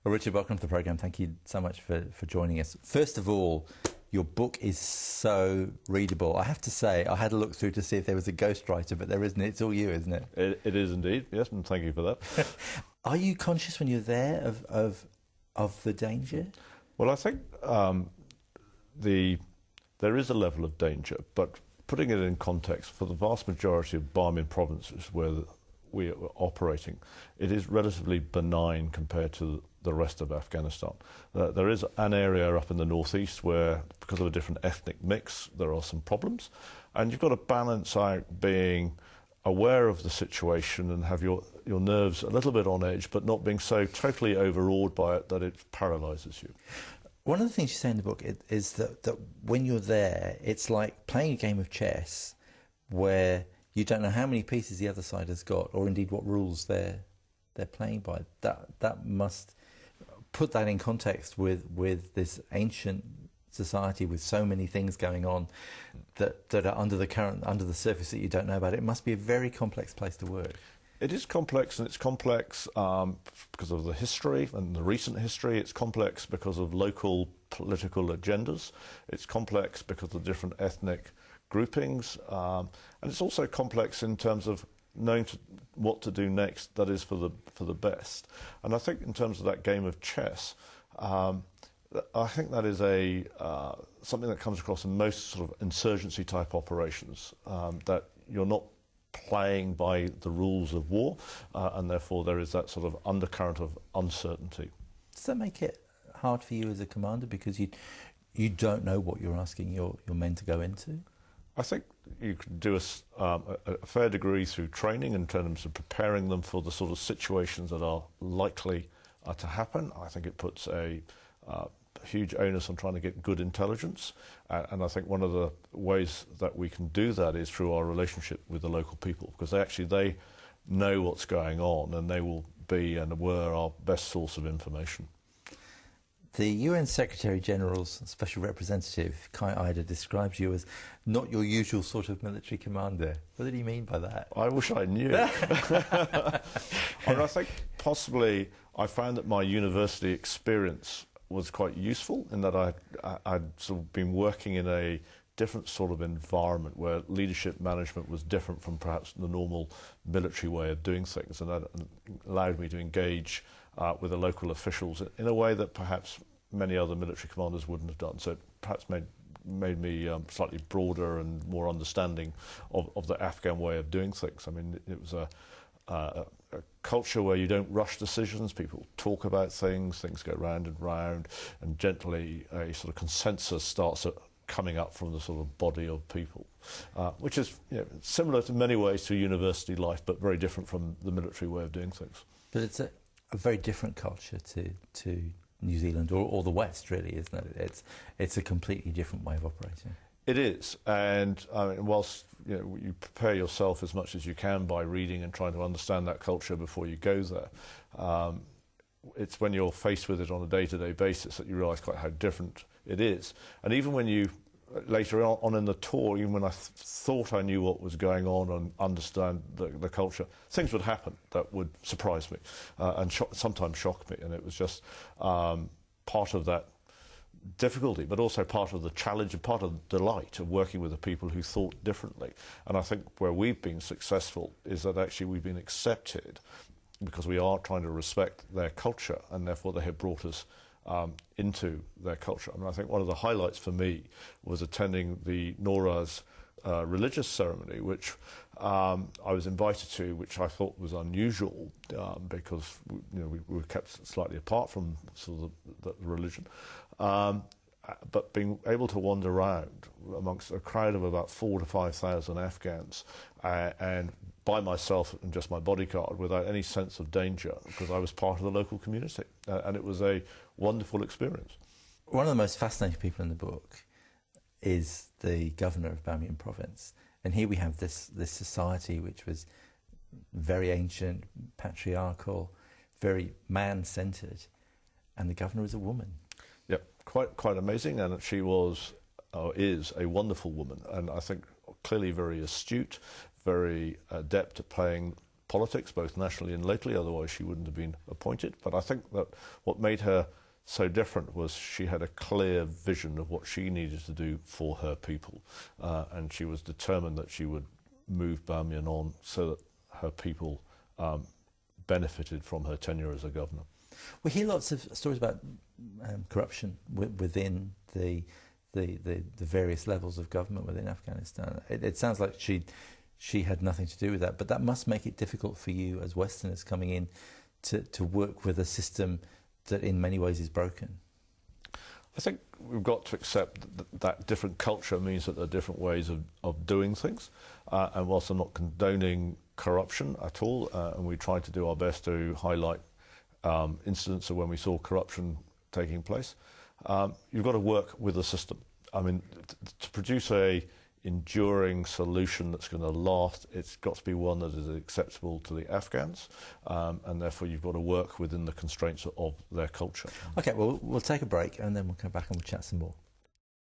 Well, Richard, welcome to the programme. Thank you so much for joining us. First of all, your book is so readable. I have to say, I had a look through to see if there was a ghostwriter, but there isn't. It's all you, isn't it? It is indeed, yes, and thank you for that. Are you conscious when you're there of the danger? Well, I think there is a level of danger, but putting it in context, for the vast majority of bombing provinces where we are operating, it is relatively benign compared to the rest of Afghanistan. There is an area up in the northeast where, because of a different ethnic mix, there are some problems, and you've got to balance out being aware of the situation and have your nerves a little bit on edge, but not being so totally overawed by it that it paralyses you. One of the things you say in the book is that when you're there, it's like playing a game of chess where you don't know how many pieces the other side has got, or indeed what rules they're playing by. That must put that in context with this ancient society with so many things going on that are under the surface that you don't know about. It must be a very complex place to work. It is complex, and it's complex because of the history and the recent history. It's complex because of local political agendas. It's complex because of different ethnic groupings, and it's also complex in terms of knowing what to do next. That is for the best. And I think in terms of that game of chess, I think that is something that comes across in most sort of insurgency type operations, that you're not playing by the rules of war, and therefore there is that sort of undercurrent of uncertainty. Does that make it hard for you as a commander because you don't know what you're asking your men to go into? I think you can do a fair degree through training in terms of preparing them for the sort of situations that are likely to happen. I think it puts a huge onus on trying to get good intelligence, and I think one of the ways that we can do that is through our relationship with the local people, because they know what's going on, and they will be and were our best source of information. The UN Secretary-General's Special Representative, Kai Ida, describes you as not your usual sort of military commander. What did he mean by that? I wish I knew. And I think possibly I found that my university experience was quite useful in that I'd sort of been working in a different sort of environment where leadership management was different from perhaps the normal military way of doing things, and that allowed me to engage with the local officials in a way that perhaps many other military commanders wouldn't have done. So it perhaps made me slightly broader and more understanding of the Afghan way of doing things. I mean, it was a culture where you don't rush decisions, people talk about things go round and round, and gently a sort of consensus starts coming up from the sort of body of people, which is similar in many ways to university life, but very different from the military way of doing things. But it's a very different culture to New Zealand or the West, really, isn't it? It's a completely different way of operating. It is, and I mean, whilst you prepare yourself as much as you can by reading and trying to understand that culture before you go there, it's when you're faced with it on a day-to-day basis that you realise quite how different it is. And even when you later on in the tour, even when I thought I knew what was going on and understand the culture, things would happen that would surprise me and sometimes shock me. And it was just part of that difficulty, but also part of the challenge and part of the delight of working with the people who thought differently. And I think where we've been successful is that actually we've been accepted because we are trying to respect their culture, and therefore they have brought us into their culture. I mean, I think one of the highlights for me was attending the Nora's religious ceremony, which I was invited to, which I thought was unusual because we were kept slightly apart from sort of the religion. But being able to wander around amongst a crowd of about 4,000 to 5,000 Afghans and by myself and just my bodyguard without any sense of danger, because I was part of the local community, and it was a wonderful experience. One of the most fascinating people in the book is the governor of Bamiyan province, and here we have this society which was very ancient, patriarchal, very man-centred, and the governor is a woman. Yeah, quite amazing, and she was is a wonderful woman, and I think clearly very astute, very adept at playing politics, both nationally and locally, otherwise she wouldn't have been appointed. But I think that what made her so different was she had a clear vision of what she needed to do for her people, and she was determined that she would move Bamiyan on so that her people benefited from her tenure as a governor. We hear lots of stories about corruption within the various levels of government within Afghanistan. It sounds like she had nothing to do with that, but that must make it difficult for you as Westerners coming in to work with a system that in many ways is broken. I think we've got to accept that different culture means that there are different ways of doing things. And whilst I'm not condoning corruption at all, and we try to do our best to highlight incidents of when we saw corruption taking place, you've got to work with the system. I mean, to produce a enduring solution that's going to last, it's got to be one that is acceptable to the Afghans, and therefore you've got to work within the constraints of their culture. Okay, well, we'll take a break and then we'll come back and we'll chat some more.